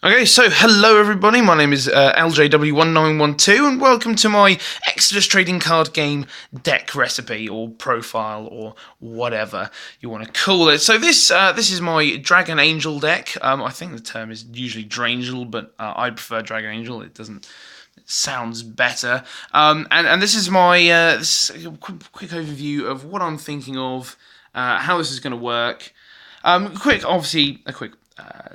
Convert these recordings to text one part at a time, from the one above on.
Okay, so hello everybody, my name is LJW1912 and welcome to my Exodus Trading Card Game deck recipe or profile or whatever you want to call it. So this is my Dragon Angel deck. I think the term is usually Drangel, but I prefer Dragon Angel. It sounds better. And this is my quick overview of what I'm thinking of, how this is going to work. A quick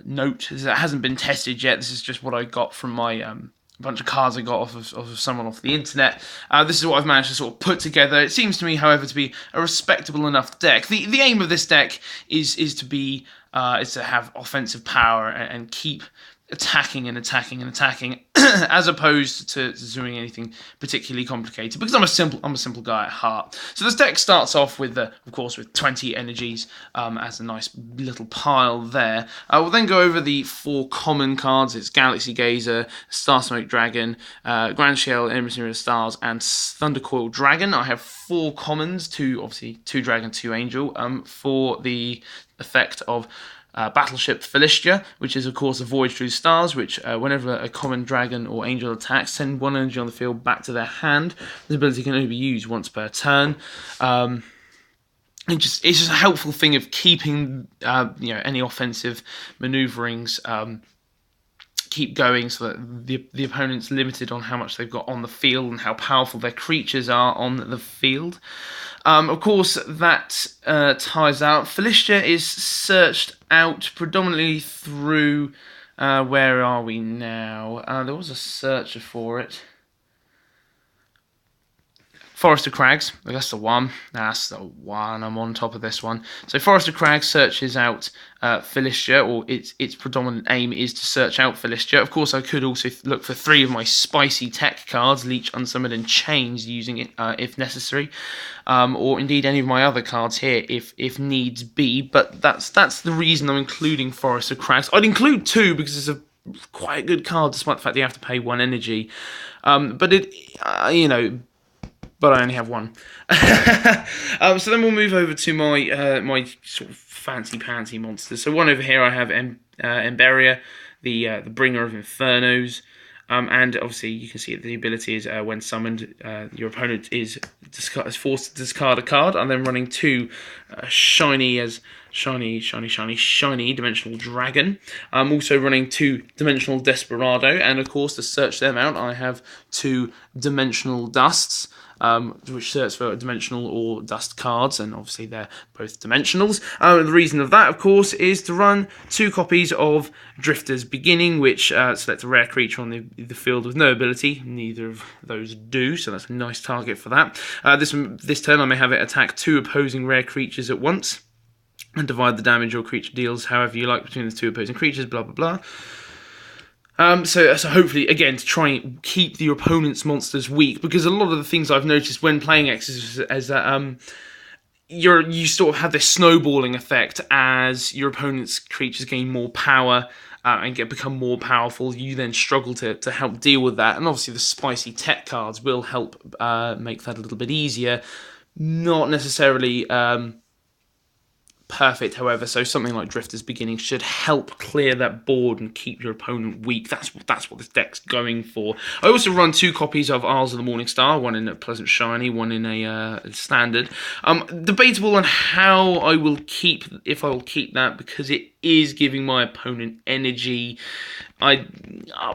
note is that it hasn't been tested yet. This is just what I got from my bunch of cards I got off of someone off the internet. This is what I've managed to sort of put together. It seems to me, however, to be a respectable enough deck. The aim of this deck is to have offensive power and keep attacking and attacking and attacking, as opposed to doing anything particularly complicated. Because I'm a simple guy at heart. So this deck starts off with, of course, with 20 energies as a nice little pile there. We'll then go over the 4 common cards. It's Galaxy Gazer, Star Smoke Dragon, Grand Shell, Emissary of Stars, and Thundercoil Dragon. I have 4 commons, 2 Dragon, 2 Angel, for the effect of Battleship Philistia, which is of course a Voyage Through Stars, which whenever a common dragon or angel attacks, send 1 energy on the field back to their hand. This ability can only be used once per turn. It's just a helpful thing of keeping any offensive maneuverings keep going, so that the opponent's limited on how much they've got on the field and how powerful their creatures are on the field. Of course, that ties out. Philistia is searched out predominantly through, where are we now? There was a searcher for it. Forest of Crags, that's the one. I'm on top of this one. So Forest of Crags searches out Philistia, or its predominant aim is to search out Philistia. Of course, I could also look for 3 of my spicy tech cards, Leech, Unsummoned, and Chains, using it if necessary, or indeed any of my other cards here if needs be. But that's the reason I'm including Forest of Crags. I'd include 2 because it's quite a good card, despite the fact that you have to pay 1 energy. But I only have 1. So then we'll move over to my my sort of fancy-pantsy monsters. So one over here I have Emberia, the bringer of Infernos. And obviously you can see that the ability is when summoned, your opponent is forced to discard a card. I'm then running 2 shiny Dimensional Dragon. I'm also running 2 Dimensional Desperado, and of course to search them out I have 2 Dimensional Dusts, which search for dimensional or dust cards, and obviously they're both dimensionals. The reason of that, of course, is to run 2 copies of Drifter's Beginning, which select a rare creature on the field with no ability. Neither of those do, so that's a nice target for that. This turn I may have it attack 2 opposing rare creatures at once, and divide the damage your creature deals however you like between the 2 opposing creatures, blah blah blah. So hopefully, again, to try and keep your opponent's monsters weak, because a lot of the things I've noticed when playing Exodus is that you sort of have this snowballing effect as your opponent's creatures gain more power and become more powerful. You then struggle to help deal with that, and obviously the spicy tech cards will help make that a little bit easier. Not necessarily perfect, however, so something like Drifter's Beginning should help clear that board and keep your opponent weak. That's what this deck's going for. I also run 2 copies of Isles of the Morning Star, one in a Pleasant Shiny, one in a standard. Debatable on how I will keep that, because it is giving my opponent energy.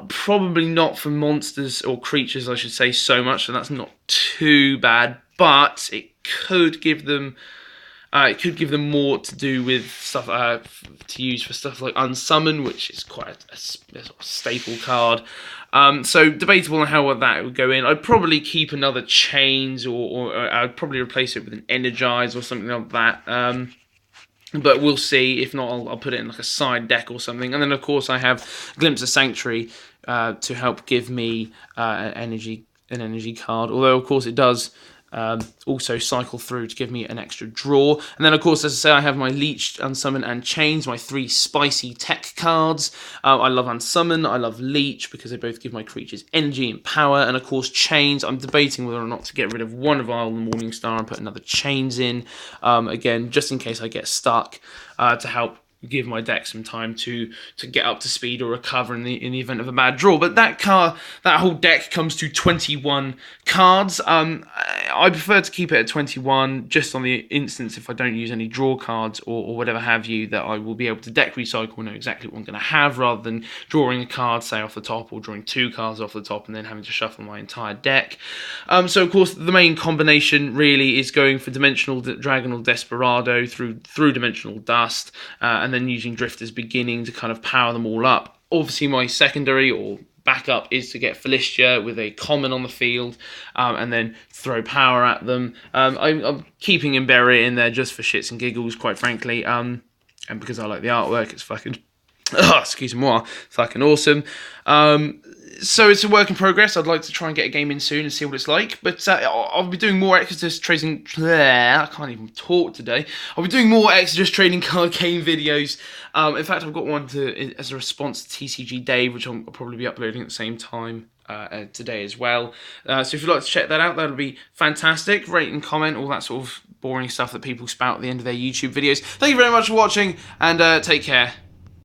Probably not for monsters or creatures, I should say, so much, so that's not too bad, but it could give them more to do with stuff to use for stuff like Unsummon, which is quite a sort of staple card. So debatable on how that would go in. I'd probably keep another Chains, or I'd probably replace it with an Energize or something like that. But we'll see. If not, I'll put it in like a side deck or something. And then of course I have Glimpse of Sanctuary to help give me an energy card. Although of course it does also cycle through to give me an extra draw. And then of course, as I say, I have my Leech, Unsummon, and Chains, my 3 spicy tech cards. I love Unsummon, I love Leech, because they both give my creatures energy and power. And of course Chains, I'm debating whether or not to get rid of one of Isle of the Morning Star and put another Chains in, again, just in case I get stuck, to help give my deck some time to get up to speed or recover in the event of a bad draw. But that whole deck comes to 21 cards. I prefer to keep it at 21, just on the instance if I don't use any draw cards or whatever have you, that I will be able to deck recycle and know exactly what I'm going to have, rather than drawing a card, say, off the top, or drawing 2 cards off the top and then having to shuffle my entire deck. So of course the main combination really is going for Dimensional Dragonal Desperado through Dimensional Dust, and then using Drifter's Beginning to kind of power them all up. Obviously my secondary or backup is to get Philistia with a common on the field, and then throw power at them. I'm keeping Emberia in there just for shits and giggles, quite frankly, and because I like the artwork. It's fucking excuse-moi, fucking awesome. So it's a work in progress. I'd like to try and get a game in soon and see what it's like. But I'll be doing more Exodus trading. I can't even talk today. I'll be doing more Exodus trading card game videos. In fact, I've got one as a response to TCG Dave, which I'll probably be uploading at the same time today as well. So if you'd like to check that out, that'll be fantastic. Rate and comment, all that sort of boring stuff that people spout at the end of their YouTube videos. Thank you very much for watching, and take care.